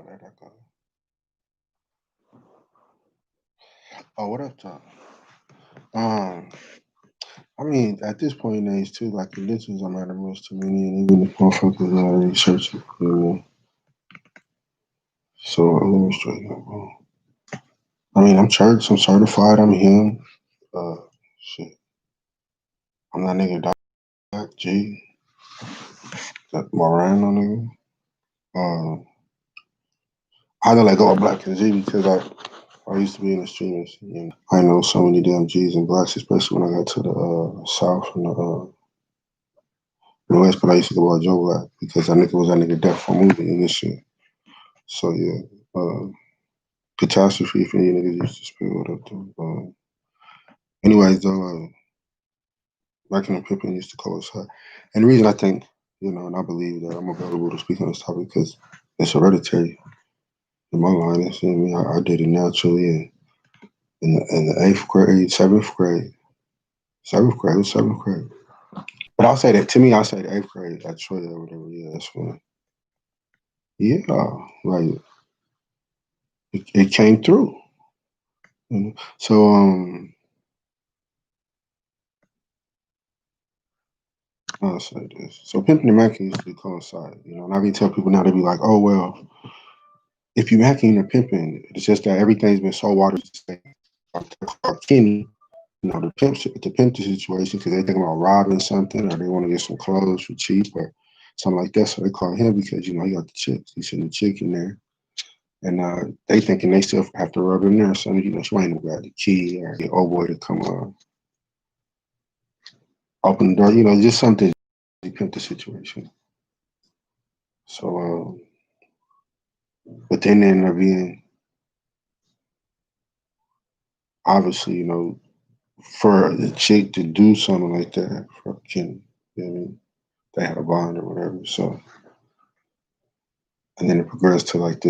that go? Oh, what up, Tom? Um, I mean, at this point in age too, like religions don't matter much to me, and even if motherfuckers research it, you know. So let me straighten up, bro. I mean, I'm church, I'm certified, I'm him. Uh, shit, I'm that nigga Doc G, that Morano nigga. I had to let go of Black and G because I used to be in the streamers. And I know so many damn G's and blacks, especially when I got to the south and the west. But I used to go by Joe Black because that nigga was that nigga death for movie and this shit. So yeah, catastrophe for you niggas used to spill it up to. Anyways, though, back in the Pimping used to call us hot. And the reason I think, and I believe that I'm available to speak on this topic because it's hereditary in my line. You see me? I did it naturally in the eighth grade, seventh grade, it was seventh grade. But I'll say that to me, I'll say the eighth grade at Troy or whatever. Yeah, that's when. Yeah, like it came through. So I'll say this. So pimping and macking used to coincide, and I can tell people now they be like, oh well, if you macking or pimping, it's just that everything's been so watered down. Kenny, the pimp situation because they think about robbing something or they want to get some clothes for cheap or something like that. So they call him because he got the chicks. He sent the chick in there. And they thinking they still have to rub in there. So, she ain't grab the key or the old boy to come open the door. Just something to pimp the situation. So, but then they end up being, obviously, for the chick to do something like that for Kenny. They had a bond or whatever. So, and then it progressed to like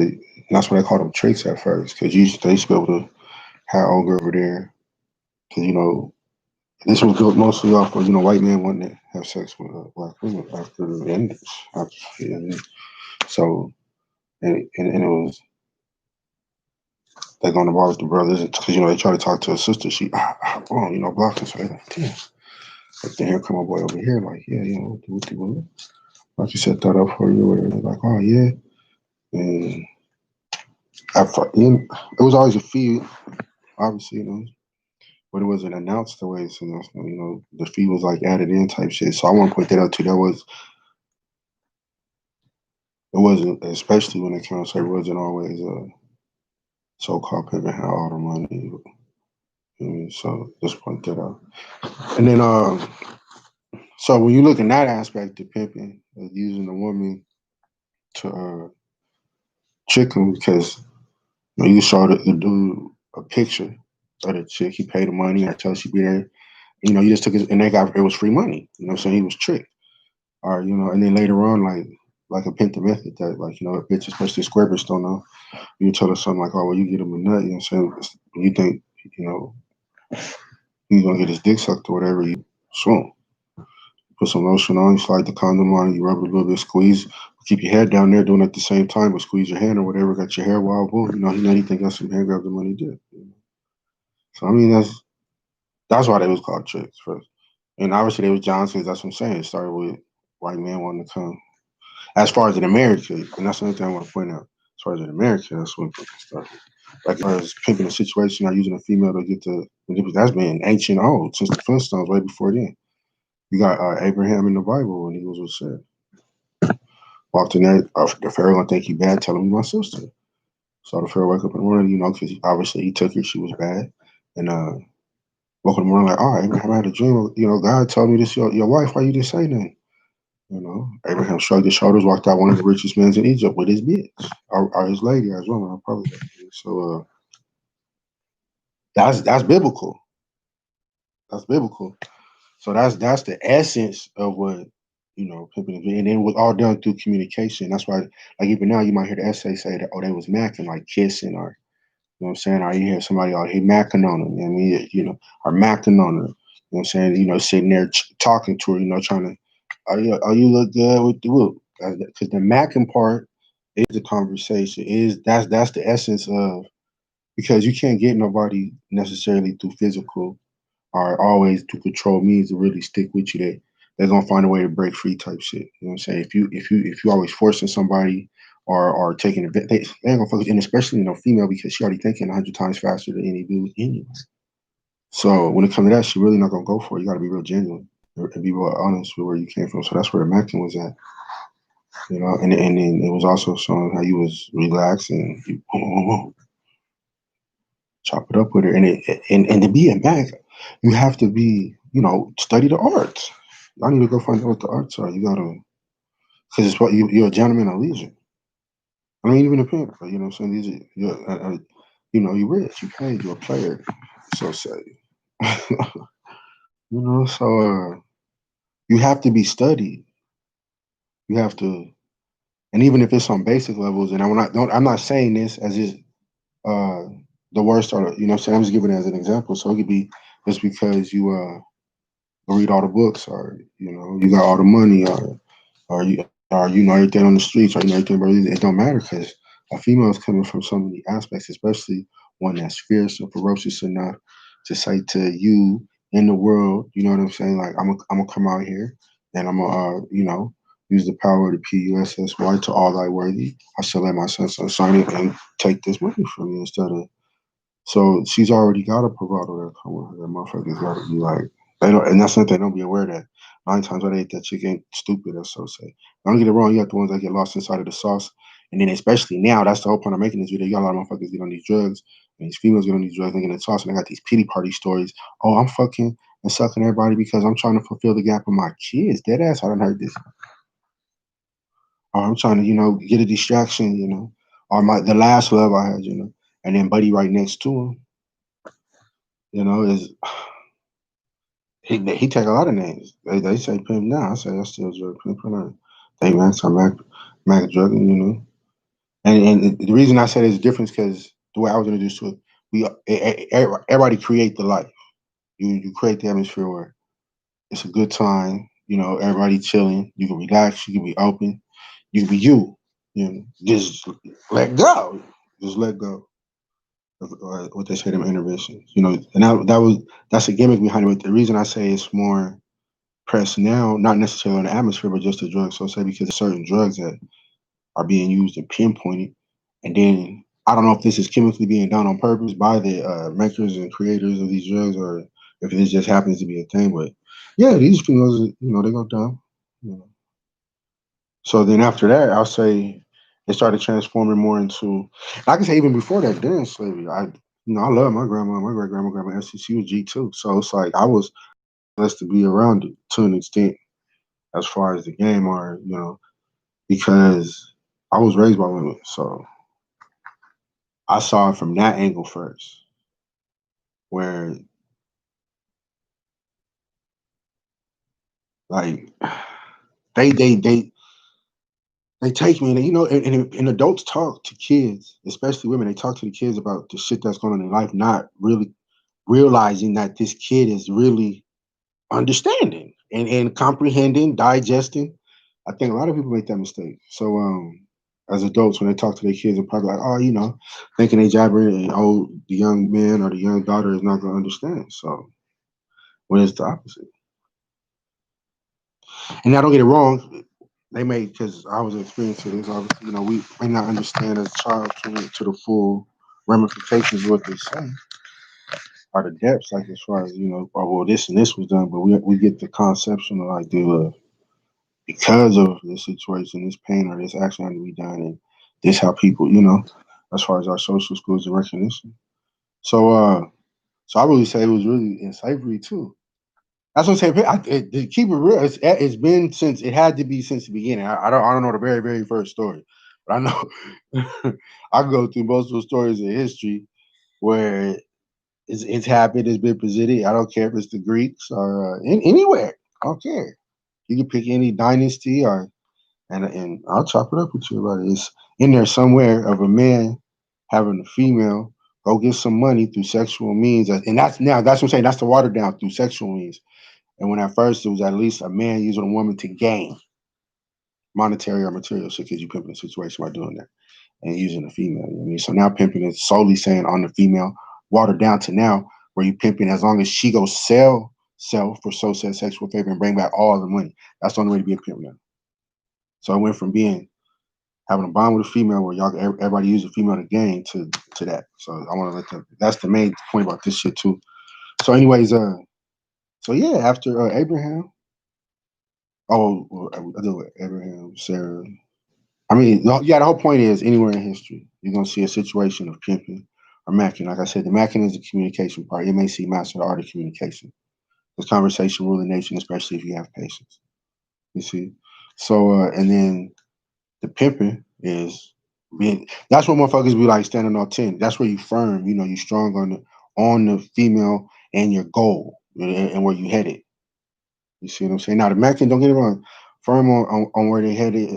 that's what I called them tricks at first because they used to be able to have old girl over there because, this was built mostly off of, white men wanting to have sex with black women after the end. So, and it was, they going to bar with the brothers because, they try to talk to her sister. She, blocked her. So they like, damn. But then here come my boy over here, like, yeah, what the woman? Like you set that up for you, or they're like, oh, yeah. And it was always a fee, obviously, but it wasn't announced the way it's announced. The fee was like added in type shit. So I want to point that out too. It wasn't, especially when it comes to it wasn't always so-called pimping had all the money. So just point that out. And then, so when you look in that aspect of pimping, using the woman to trick him because you saw the dude a picture of the chick, he paid the money, I tell she be there. You just took it, and it was free money. So he was tricked. Or and then later on, like a pimp method that bitches, especially square bitch don't know. You tell her something like, oh well, you get him a nut. You know what I'm saying? You think he's gonna get his dick sucked or whatever. You swoon. Put some lotion on, you slide the condom on, you rub it a little bit, squeeze. Keep your head down there, doing it at the same time, but squeeze your hand or whatever. Got your hair wild, boom. Anything else from hand grab the money did. So I mean, that's why they was called tricks first. And obviously they was Johnsons. That's what I'm saying. It started with white men wanting to come. As far as in America, and that's the only thing I want to point out. As far as in America, that's when it started. Like as far as pimping a situation or using a female to get the that's been ancient old since the Flintstones, way before then. You got Abraham in the Bible when he was said. Walked in there, the Pharaoh gonna think he bad, tell him my sister. So the Pharaoh wake up in the morning, because obviously he took her, she was bad. And woke up in the morning like, oh, Abraham, I had a dream. God told me this your wife, why you didn't say nothing? Abraham shrugged his shoulders, walked out one of the richest men in Egypt with his bitch, or his lady as well. Probably. So that's biblical. That's biblical. So that's the essence of what pimping is, and it was all done through communication. That's why, like even now, you might hear the essay say that they was macking, like kissing, or you know what I'm saying, or you hear somebody out here macking on them. I mean, or macking on her. You know what I'm saying? Sitting there talking to her. Trying to, oh you look good with the whoop, because the macking part is the conversation. Is that's the essence of, because you can't get nobody necessarily through physical or always through control means to really stick with you. They're gonna find a way to break free type shit. You know what I'm saying? If you always forcing somebody or taking advantage, they ain't gonna focus. And especially female, because she already thinking 100 times faster than any dude anyway. So when it comes to that, she really not gonna go for it. You gotta be real genuine and be real honest with where you came from. So that's where the Mackin was at. And then it was also showing how you was relaxed and you chop it up with her. And to be a Mac, you have to be, study the arts. I need to go find out what the arts are. You gotta, because it's what you're a gentleman of leisure. I mean, even a pimp, but you know what I'm saying? You're rich, you paid, you're a player. So say, so you have to be studied. You have to, and even if it's on basic levels, and I'm not saying this as is uh the worst, or you know what I'm saying, I'm just giving it as an example. So it could be just because you read all the books, or you got all the money, or you know everything on the streets, or you know everything about it. It don't matter, because a female is coming from so many aspects, especially one that's fierce and ferocious enough to say to you in the world, you know what I'm saying? Like, I'm gonna come out here and I'm gonna use the power of the PUSSY to all thy worthy. I shall let my son sign it and take this money from you instead of. So she's already got a bravado that come with her. That motherfucker's got to be like, they don't, and that's something they don't be aware that 9 times out of 8 that chick ain't stupid, or so say. Don't get it wrong, you got the ones that get lost inside of the sauce, and then especially now, that's the whole point of making this video. You got a lot of motherfuckers get on these drugs, and these females get on these drugs, they get in the sauce, and they got these pity party stories. Oh, I'm fucking and sucking everybody because I'm trying to fulfill the gap of my kids. Dead ass, I done heard this. Or I'm trying to, get a distraction, or the last love I had, and then buddy right next to him, is he take a lot of names. They say pimp now. I say that's still drug pimp. They Max or Mac drugging, And the reason I said it's different is because the way I was introduced to it, everybody create the life. You create the atmosphere where it's a good time. Everybody chilling. You can relax. You can be open. You can be you. Just let go. Just let go. What they say, them interventions. And that's a gimmick behind it. But the reason I say it's more press now, not necessarily on the atmosphere, but just the drugs. So say because certain drugs that are being used and pinpointed, and then I don't know if this is chemically being done on purpose by the makers and creators of these drugs, or if it just happens to be a thing. But yeah, these females, they go down. So then after that, I'll say it started transforming more into. I can say even before that, during slavery, I love my grandma, my great grandma, grandma Essie. She was G too. So it's like I was blessed to be around it to an extent as far as the game, or because I was raised by women, so I saw it from that angle first, where like they they they they take me, and and adults talk to kids, especially women. They talk to the kids about the shit that's going on in life, not really realizing that this kid is really understanding and comprehending, digesting. I think a lot of people make that mistake. So as adults, when they talk to their kids, they're probably like, oh, thinking they jabbering, and the young man or the young daughter is not gonna understand. So when it's the opposite. And now don't get it wrong, they may, because I was experiencing this, obviously, we may not understand as a child to the full ramifications of what they say, or the depths, like as far as, oh, well, this and this was done, but we get the conceptual idea of, because of this situation, this pain, or this action had to be done, and this how people, as far as our social skills and recognition. So I really say it was really in slavery too. That's what I'm saying. To keep it real, it's been since, it had to be since the beginning. I don't know the very very first story, but I know I go through most of the stories in history where it's happened, it's been presented. I don't care if it's the Greeks or anywhere. I don't care. You can pick any dynasty, or and I'll chop it up with you about it. It's in there somewhere of a man having a female go get some money through sexual means, and that's what I'm saying. That's the watered down through sexual means. And when at first it was at least a man using a woman to gain, monetary or material shit because you pimping the situation by doing that and using a female. You know what I mean? So now pimping is solely saying on the female, watered down to now where you pimping as long as she goes sell for so said sexual favor and bring back all the money. That's the only way to be a pimp now. So I went from being having a bond with a female where y'all everybody use a female to gain to that. So I want to let that. That's the main point about this shit too. So anyways, so yeah, after Abraham, oh, well, I do it. Abraham, Sarah. I mean, yeah, the whole point is anywhere in history, you're gonna see a situation of pimping or macking. Like I said, the macking is the communication part. You may see master the art of communication. This conversation rule the nation, especially if you have patience. You see, so and then the pimping is being. That's what motherfuckers be like standing on 10. That's where you firm. You know, you strong on the female and your goal and where you headed. You see what I'm saying? Now the Mexican, don't get it wrong, firm on where they headed,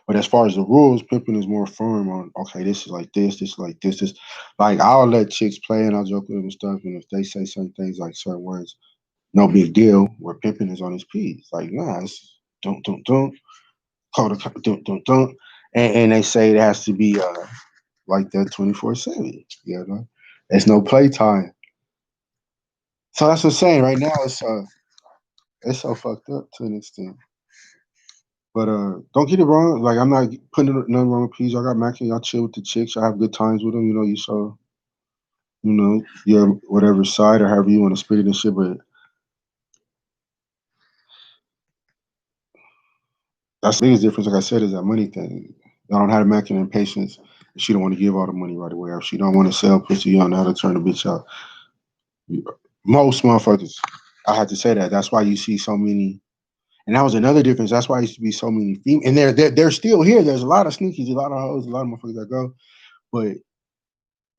but as far as the rules, pimping is more firm on. Okay, this is like this is like this. Like I'll let chicks play and I'll joke with them and stuff, and if they say certain things like certain words, no big deal. Where pimping is on his P's, like nah, it's don't call the don't, and they say it has to be like that 24/7. You know, there's no playtime. So that's what I'm saying. Right now, it's so fucked up to an extent. But don't get it wrong. Like I'm not putting nothing wrong with peas. Y'all got Mac and y'all chill with the chicks. Y'all have good times with them. You know, you show, your whatever side or however you want to spit it and shit. But that's the biggest difference. Like I said, is that money thing. Y'all don't have the Mac and patience. She don't want to give all the money right away. Or she don't want to sell pussy. You don't know how to turn a bitch out. Most motherfuckers. I had to say that. That's why you see so many. And that was another difference. That's why I used to be so many females. And they're still here. There's a lot of sneakies, a lot of hoes, a lot of motherfuckers that go. But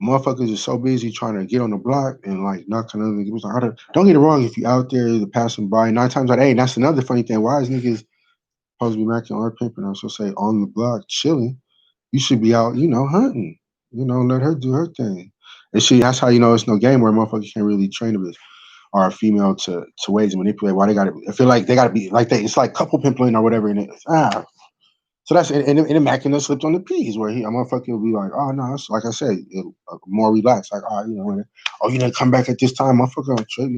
motherfuckers are so busy trying to get on the block and like knocking other niggas. Don't get it wrong, if you out there the passing by, 9 times out of 8, and that's another funny thing. Why is niggas supposed to be macking or pimping? I should say on the block chilling. You should be out, hunting. Let her do her thing. And that's how you know it's no game where motherfuckers can't really train a bitch or a female to ways to manipulate. Why they gotta I feel like they gotta be like it's like couple pimpling or whatever, and it's so that's and Mac slipped on the P's where a motherfucker will be like, oh no, it's like I said, more relaxed. Like, oh, you didn't come back at this time, motherfucker. On trip,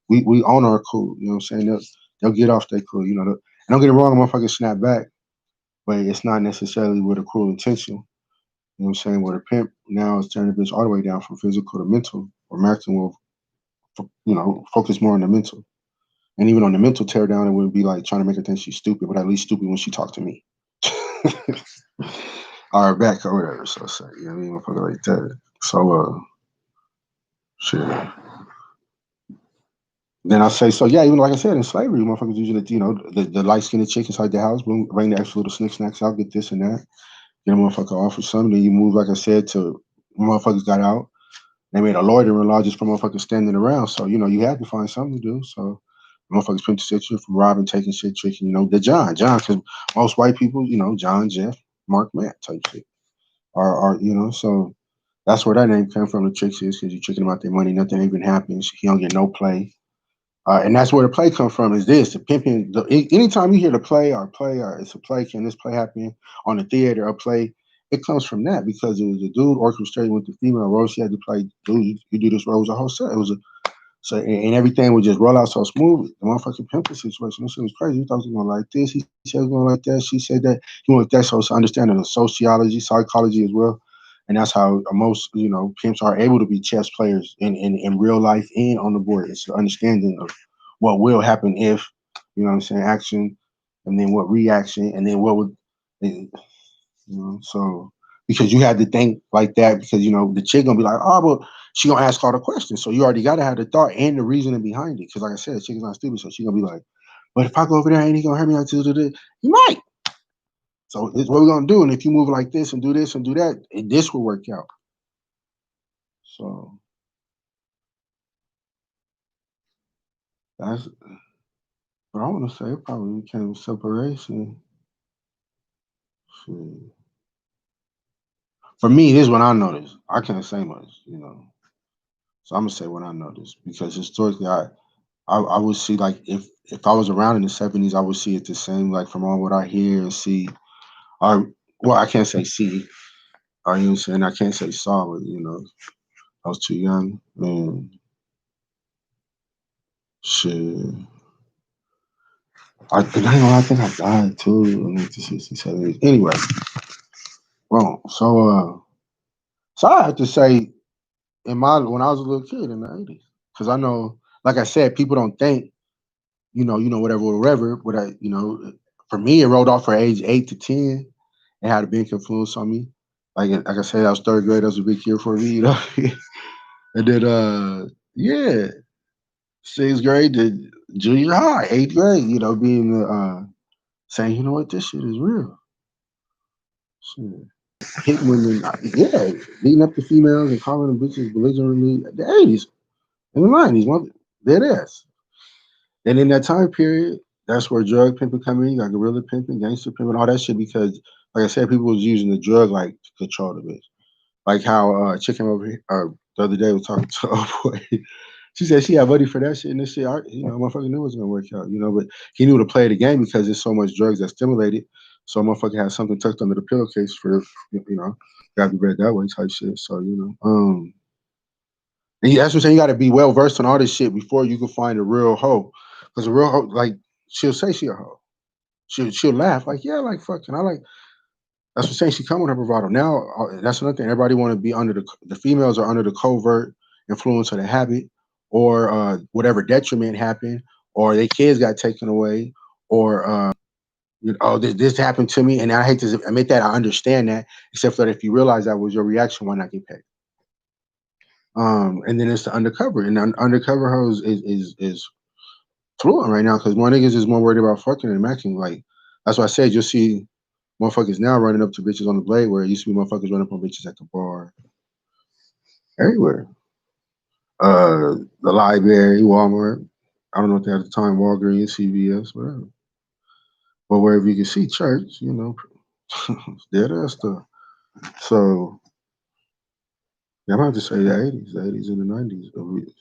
we own our cool. You know what I'm saying? They'll get off their cool. And don't get it wrong, motherfucker snap back, but it's not necessarily with a cruel intention. You know what I'm saying? Where the pimp now is turning the bitch all the way down from physical to mental, or Mac will, focus more on the mental. And even on the mental teardown, it wouldn't be like trying to make her think she's stupid, but at least stupid when she talked to me. Or back or whatever. So say, you know what I mean? Motherfucker like that. So shit. Then I say, so yeah, even like I said, in slavery, motherfuckers usually, the light skinned chick inside the house, bring the extra little snacks out, get this and that, get a motherfucker off or something. Then you move, like I said, to motherfuckers got out. They made a loitering law just for motherfuckers standing around. So, you had to find something to do. So motherfuckers pimped the situation from robbing, taking shit, tricking, the John, because most white people, John, Jeff, Mark, Matt type shit. So that's where that name came from. The tricks is because you're tricking them out their money. Nothing even happens. He don't get no play. And that's where the play comes from. Is this the pimping? Anytime you hear the play, or it's a play, can this play happen on the theater or play? It comes from that because it was a dude orchestrating with the female role. She had to play. Dude, you do this role. It was a whole set. It was a so and everything would just roll out so smooth. The motherfucking pimping situation, this shit was crazy. He thought he was going like this. He said he was going like that. She said that. He went like that. So it's understanding of sociology, psychology as well. And that's how most, pimps are able to be chess players in real life and on the board. It's the understanding of what will happen if, action, and then what reaction, and then what would, so because you had to think like that because the chick gonna be like, oh, well, she gonna ask all the questions, so you already gotta have the thought and the reasoning behind it. Because like I said, the chick is not stupid, so she gonna be like, but if I go over there, ain't he gonna hurt me? He might. So it's what we're gonna do, and if you move like this and do this and do that, this will work out. So that's what I want to say. It probably became separation. Shit. For me, this is what I noticed. I can't say much, So I'm gonna say what I noticed because historically, I would see like if I was around in the '70s, I would see it the same. Like from all what I hear and see, or well, I can't say see. Or you know what I'm saying? I can't say saw, but I was too young. And shit, I think I died too in 1967. Anyway, well, so I have to say, in my when I was a little kid in the '80s, because I know, like I said, people don't think, whatever, whatever. But for me, it rolled off for age 8 to 10. It had a big influence on me. Like I said, I was third grade. That was a big year for me. And then yeah, sixth grade to junior high, eighth grade. Being the saying, you know what, this shit is real. Shit. Hitting women, yeah, beating up the females and calling them bitches belligerently. The '80s and the '90s, dead ass. And in that time period, that's where drug pimping come in. You got gorilla pimping, gangster pimping, all that shit. Because, like I said, people was using the drug like to control the bitch. Like how chick came over here the other day was talking to a boy. She said she had money for that shit, and this shit, motherfucker knew it was gonna work out, but he knew to play the game because there's so much drugs that stimulate it. So motherfucker had something tucked under the pillowcase for, got to be read that way type shit. So and that's what I'm saying. You got to be well versed on all this shit before you can find a real hoe, because a real hoe, like she'll say she a hoe, she'll laugh like yeah, like fucking I like. That's what I'm saying. She come with her bravado. Now that's another thing. Everybody want to be under the females are under the covert influence of the habit, or whatever detriment happened, or their kids got taken away, or this happened to me, and I hate to admit that. I understand that, except that if you realize that was your reaction, why not get paid? And then it's the undercover, and the undercover hoes is fluent right now because more niggas is more worried about fucking than matching. Like that's why I said you'll see motherfuckers now running up to bitches on the blade where it used to be motherfuckers running up on bitches at the bar, everywhere. The library, Walmart. I don't know what they had at the time, Walgreens, CVS, whatever. But wherever you can see church, dead ass stuff. So yeah, I'm about to say the '80s and the '90s.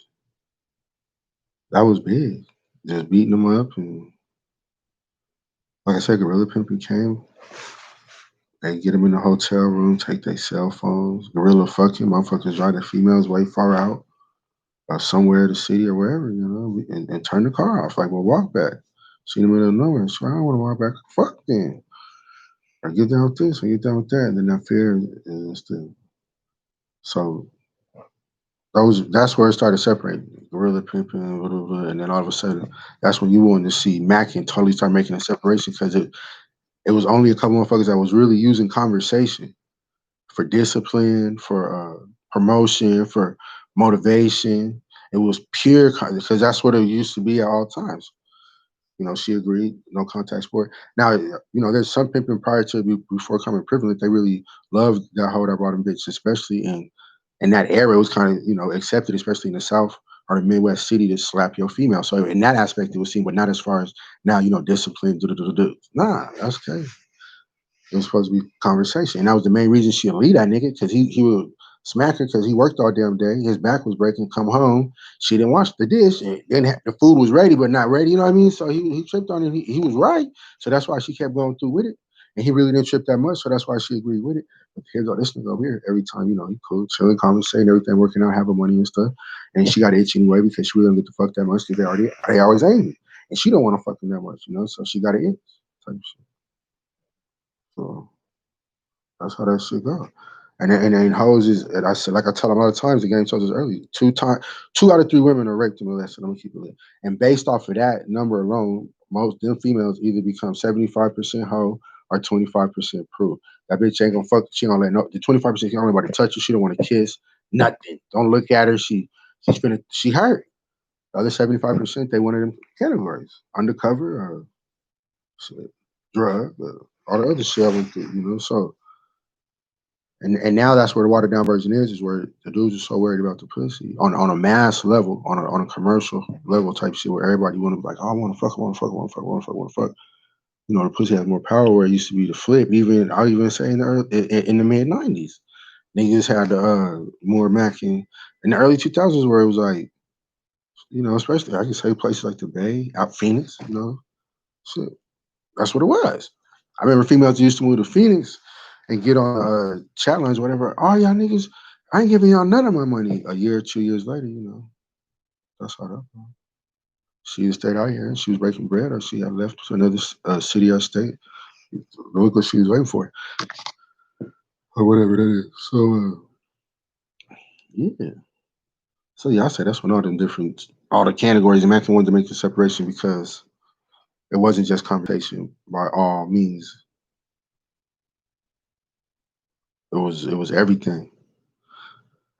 That was big. Just beating them up, and like I said, gorilla pimping came. They get them in the hotel room, take their cell phones, gorilla fucking motherfuckers drive the females way far out, somewhere in the city or wherever, and turn the car off. Like, well, walk back. See them in the middle of nowhere. So I don't want to walk back. Fuck them. Or get down with this or get down with that. And then that fear is the so that's where it started separating. Gorilla pimping, blah, blah, blah, and then all of a sudden, that's when you wanted to see Mac and totally start making a separation because it was only a couple motherfuckers that was really using conversation for discipline, for promotion, for motivation. It was pure because that's what it used to be at all times. She agreed, no contact sport. Now, there's some pimping prior to before coming privilege. They really loved that hoe that brought them bitch, especially in that era. It was kind of accepted, especially in the South or the Midwest city, to slap your female. So in that aspect, it was seen, but not as far as now. Discipline. Nah, that's okay. It was supposed to be conversation. And that was the main reason she'd leave that nigga, because he would smack her because he worked all damn day. His back was breaking, come home. She didn't wash the dish. And then the food was ready, but not ready. You know what I mean? So he tripped on it. He was right. So that's why she kept going through with it. And he really didn't trip that much. So that's why she agreed with it. But here go this nigga over here. Every time, he cool, chilling, conversating, everything working out, having money and stuff. And she got itch anyway because she really don't get to fuck that much because they always aim it. And she don't want to fuck them that much, So she got an itch type shit. So that's how that shit go. And then hoes is, and I said, like I tell them all the times, the game told us early, two out of three women are raped and molested. Let me keep it lit. And based off of that number alone, most them females either become 75% hoe or 25% proof. That bitch ain't gonna fuck. She don't let no. The 25% she don't let nobody touch her. She don't want to kiss nothing. Don't look at her. She hurt. The other 75% they one of them categories: undercover or shit, drug, all the other shit I went through. So. And now that's where the watered down version is where the dudes are so worried about the pussy on a mass level, on a commercial level type shit where everybody want to be like, oh, I want to fuck, I want to fuck, I want to fuck, I want to fuck, I want to fuck. The pussy has more power where it used to be the flip. I'll even say in the mid '90s, niggas had more Mac in the early 2000s where it was like Especially I can say places like the Bay, out Phoenix. Shit, that's what it was. I remember females used to move to Phoenix and get on challenge, whatever. Oh, y'all niggas, I ain't giving y'all none of my money. A year, 2 years later, that's how that was. She had stayed out here and she was breaking bread, or she had left to another city or state. Look what she was waiting for, or whatever that is. So, yeah. So, yeah, I say that's when all the categories, and Mackin wanted to make the separation because it wasn't just conversation by all means. It was everything.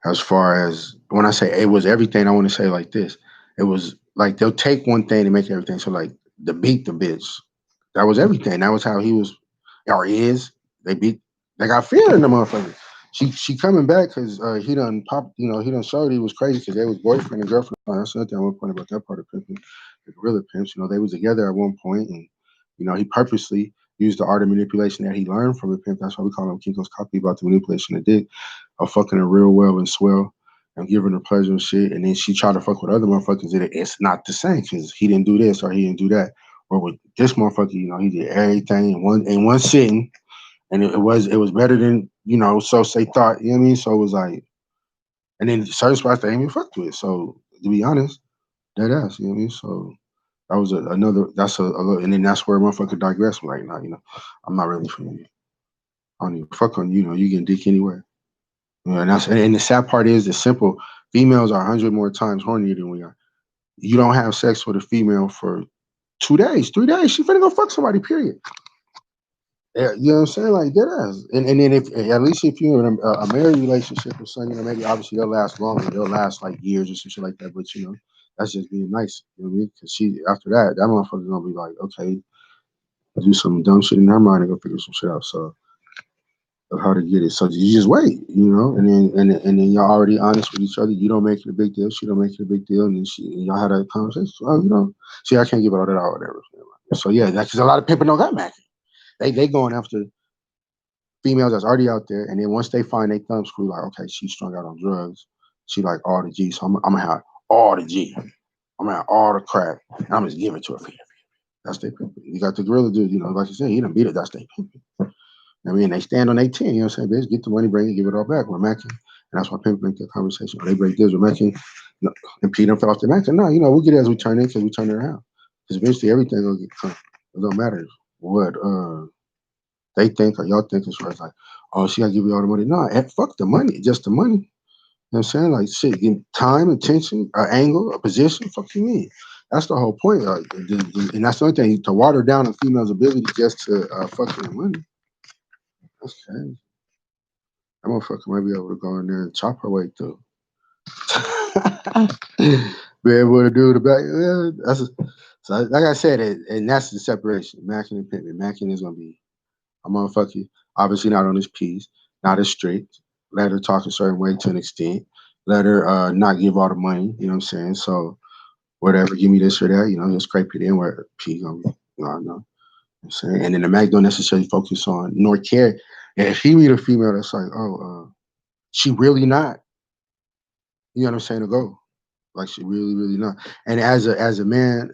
As far as when I say it was everything, I want to say like this. It was like they'll take one thing and make everything. So like the beat the bitch. That was everything. That was how he was or is. They beat they got fear in the motherfucker. She coming back because he done pop, he done showed he was crazy because they was boyfriend and girlfriend. That's another thing I want to point about that part of pimping. The gorilla pimps, they was together at one point and he purposely used the art of manipulation that he learned from a pimp. That's why we call him Kinko's copy about the manipulation of dick of fucking her real well and swell and giving her pleasure and shit. And then she tried to fuck with other motherfuckers. It's not the same because he didn't do this or he didn't do that. Or with this motherfucker, he did everything in one sitting, and it was better than so say thought. You know what I mean? So it was like, and then certain spots they ain't even fucked with. So to be honest, that ass. You know what I mean? So that was another. That's a little, and then that's where motherfucker digress. Like, now, I'm not really for you. I don't even fuck on you. You getting dick anywhere. And the sad part is the simple females are 100 more times hornier than we are. You don't have sex with a female for 2 days, 3 days. She finna go fuck somebody. Period. Yeah, you know what I'm saying? Like that ass. And then if at least if you're in a married relationship or something, maybe obviously they'll last longer. They'll last like years or some shit like that. But that's just being nice. You know what I mean? Because she after that motherfucker's gonna be like, okay, do some dumb shit in her mind and go figure some shit out. So of how to get it. So you just wait, and then y'all already honest with each other. You don't make it a big deal. She don't make it a big deal, and then y'all had that conversation. Oh, see, I can't give all that out, whatever. So yeah, that's because a lot of people don't got Mac. They going after females that's already out there, and then once they find they thumb screw, like okay, she's strung out on drugs. She like all the G, so I'm gonna have all the G. I'm gonna have all the crack, and I'm just giving it to her. That's their pimping. You got the gorilla dude, like you said, he done beat it. That's their pimping. I mean, they stand on 18, you know what I'm saying? Bitch, get the money, bring it, give it all back. We're macking. And that's why people make that conversation. When they break this, we're macking. And Pete them fell off the macking. No, we'll get it as we turn in because we turn it around. Because eventually everything will get come. It don't matter what they think or y'all think as far as like, oh, she got to give you all the money. No, fuck the money, just the money. You know what I'm saying? Like, shit, get time, attention, an angle, a position, fuck you mean? That's the whole point. And that's the only thing, to water down a female's ability just to fuck with the money. That's crazy. That motherfucker might be able to go in there and chop her way through. Be able to do the back. Yeah, so like I said, and that's the separation. Mackin and Pimpin. Mackin is gonna be a motherfucker. Obviously not on his piece, not as strict. Let her talk a certain way to an extent. Let her not give all the money. You know what I'm saying? So whatever, give me this or that. Just scrape it in where P gonna be. I know. I'm saying, and then the Mac don't necessarily focus on nor care. And if he meet a female that's like, oh, she really not. You know what I'm saying? To go like she really, really not. And as a man,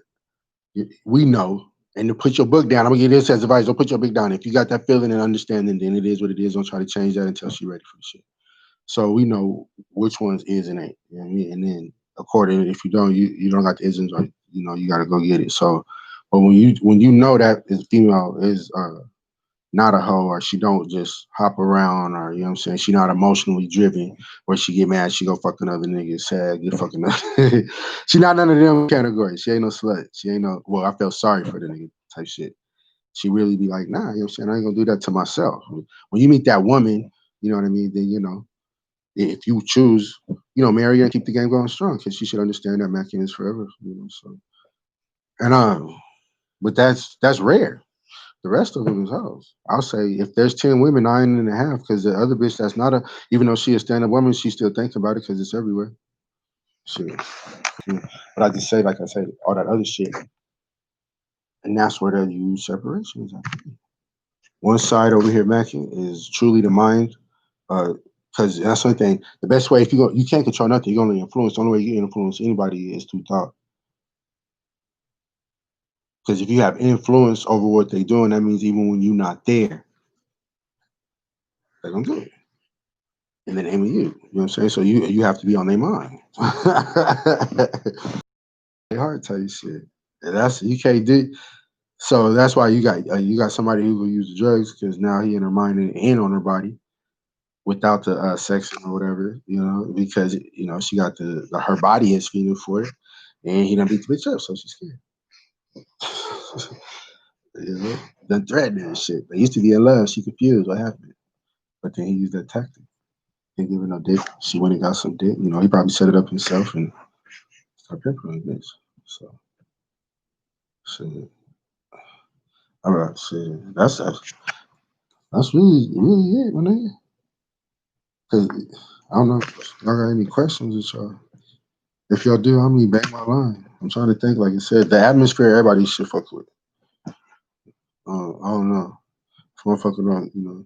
we know. And to put your book down, I'm gonna give this as advice. Don't put your book down. If you got that feeling and understanding, then it is what it is. Don't try to change that until she's ready for the shit. So we know which ones is and ain't. You know what I mean? And then accordingly, if you don't, you don't got the isms right. You got to go get it. So, but when you know that this female is not a hoe, or she don't just hop around, or you know what I'm saying, she not emotionally driven, where she get mad, she go fuck another nigga, sad, get fucking she not none of them categories. She ain't no slut. She ain't no, well, I felt sorry for the nigga type shit. She really be like, nah, you know what I'm saying, I ain't gonna do that to myself. When you meet that woman, you know what I mean, then if you choose, marry her and keep the game going strong, because she should understand that Mackin is forever, so. And but that's rare. The rest of them is hoes. I'll say if there's 10 women, 9.5, because the other bitch that's not even though she a stand-up woman, she still thinks about it because it's everywhere. Shit. But I just say, like I said, all that other shit. And that's where the huge separation is at. One side over here, Mackin, is truly the mind. Because that's one thing. The best way, if you can't control nothing, you only influence. The only way you can influence anybody is through thought. Because if you have influence over what they're doing, that means even when you're not there, they're gonna do it. And then aim at you. You know what I'm saying? So you have to be on their mind. They hard type shit. And that's you can't do. So that's why you got somebody who will use the drugs because now he in her mind and on her body without the sex or whatever, because she got her body is feeling for it, and he done beat the bitch up, so she's scared. Done threatening and shit. They used to be in love. She confused. What happened? But then he used that tactic. Didn't give her no dick. She went and got some dick. He probably set it up himself and started pimping the bitch. So shit. All right, shit. That's really it, my nigga. Cause I don't know if y'all got any questions with y'all. If y'all do, I'm gonna bang my line. I'm trying to think. Like I said, the atmosphere everybody should fuck with. I don't know. If motherfucker don't,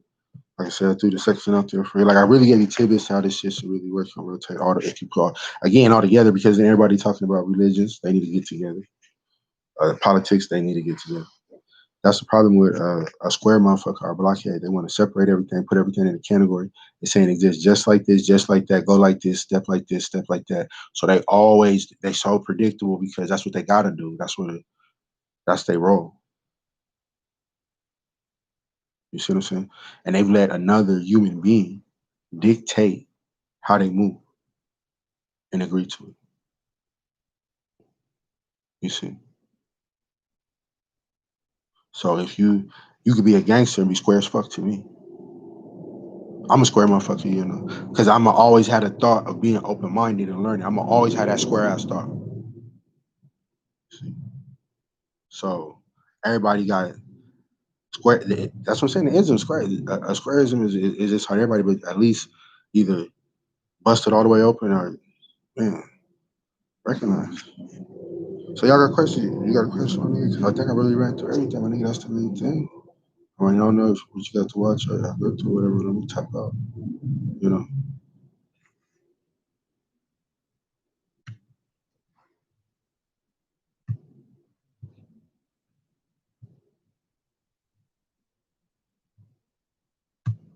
like I said, through the section out there for like I really gave you tidbits how this shit should really work and rotate all the if you call again all together because then everybody talking about religions, they need to get together. Politics, they need to get together. That's the problem with a square motherfucker or blockhead. They want to separate everything, put everything in a category. They're saying it exists just like this, just like that, go like this, step like this, step like that. So they so predictable because that's what they gotta do. That's their role. You see what I'm saying? And they've let another human being dictate how they move and agree to it. You see? So if you could be a gangster and be square as fuck to me. I'm a square motherfucker, because I'm always had a thought of being open minded and learning. I'm always had that square ass thought. See? So everybody got square. That's what I'm saying. The ism square. A squareism is just how everybody, but at least either busted all the way open or man recognize. So y'all got a question? You got a question on me? Because I think I really ran through everything. I think that's the main thing. I mean, I don't know what you got to watch or go to whatever. Let me tap out.